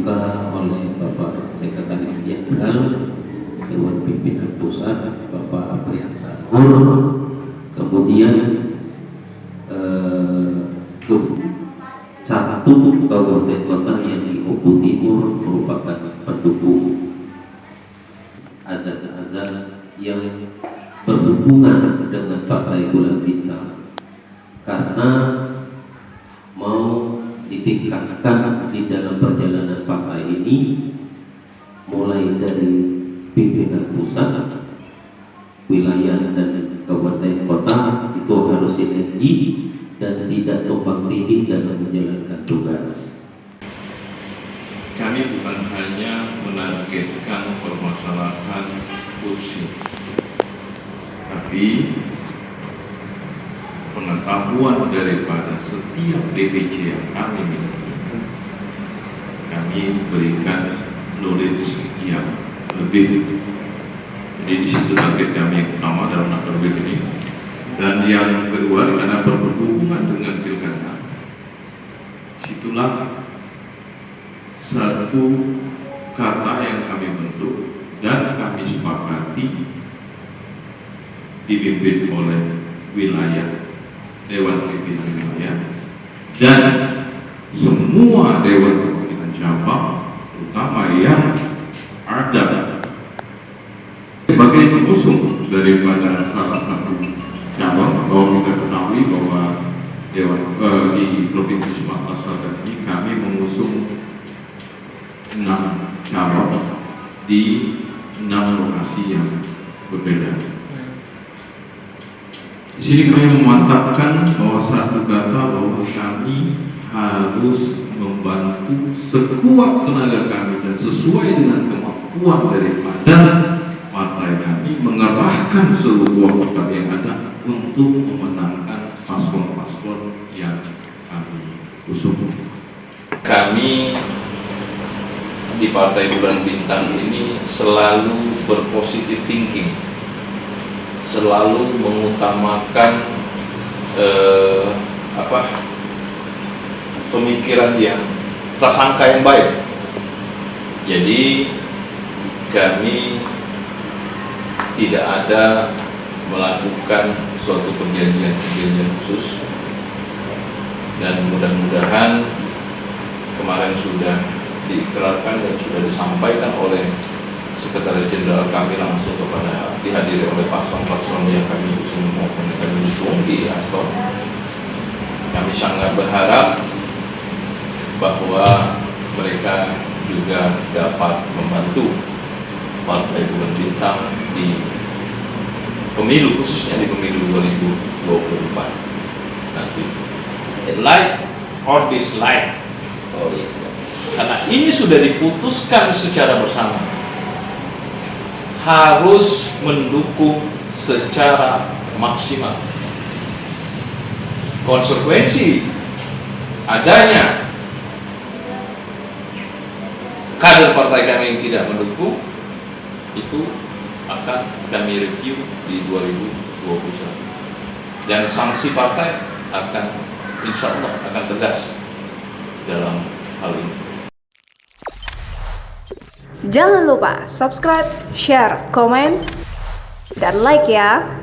dibuka oleh Bapak Sekretaris Jenderal Dewan Pimpinan Pusat Bapak Apriansa. Kemudian satu kabupaten kota yang di Oku Timur merupakan pendukung azas-azas yang berhubungan dengan Partai Bulan Bintang, karena mau ditingkatkan di dalam perjalanan partai ini, mulai dari pimpinan pusat, wilayah dan kabupaten kota itu harus sinergi dan tidak tumpang tindih dalam menjalankan tugas. Kami bukan hanya menargetkan permasalahan kursi, tapi pengetahuan daripada setiap DPC yang kami miliki, kami berikan knowledge yang lebih. Jadi di situ target kami yang utama dalam nakrbek ini. Dan yang kedua, karena berhubungan dengan pilkada, situlah satu kata yang kami bentuk dan kami sepakati dipimpin oleh wilayah Dewan Pimpinan Wilayah dan semua Dewan Pimpinan Cabang, terutama yang ada sebagai pengusung daripada salah satu cabang. Bahwa kita ketahui bahwa di Provinsi Sumatera Selatan ini kami mengusung 6 cabang di 6 lokasi yang berbeda. Di sini kami memantapkan bahwa satu kata, bahwa kami harus membantu sekuat tenaga kami dan sesuai dengan kemampuan daripada partai kami mengerahkan seluruh kekuatan yang ada untuk memenangkan paslon-paslon yang kami usung. Kami di Partai Bulan Bintang ini selalu berpositif thinking, selalu mengutamakan pemikiran yang prasangka yang baik. Jadi kami tidak ada melakukan suatu perjanjian khusus, dan mudah-mudahan kemarin sudah diikrarkan dan sudah disampaikan oleh Sekretaris Jenderal kami langsung kepada dihadiri oleh paslon-paslon yang kami usung maupun yang kami usung di Astor. Kami sangat berharap bahwa mereka juga dapat membantu Partai Bulan Bintang di pemilu, khususnya di pemilu 2024 nanti. Like or dislike, karena ini sudah diputuskan secara bersama, harus mendukung secara maksimal. Konsekuensi adanya kader partai kami yang tidak mendukung itu akan kami review di 2021, dan sanksi partai akan insya Allah akan tegas dalam hal ini. Jangan lupa subscribe, share, komen, dan like ya.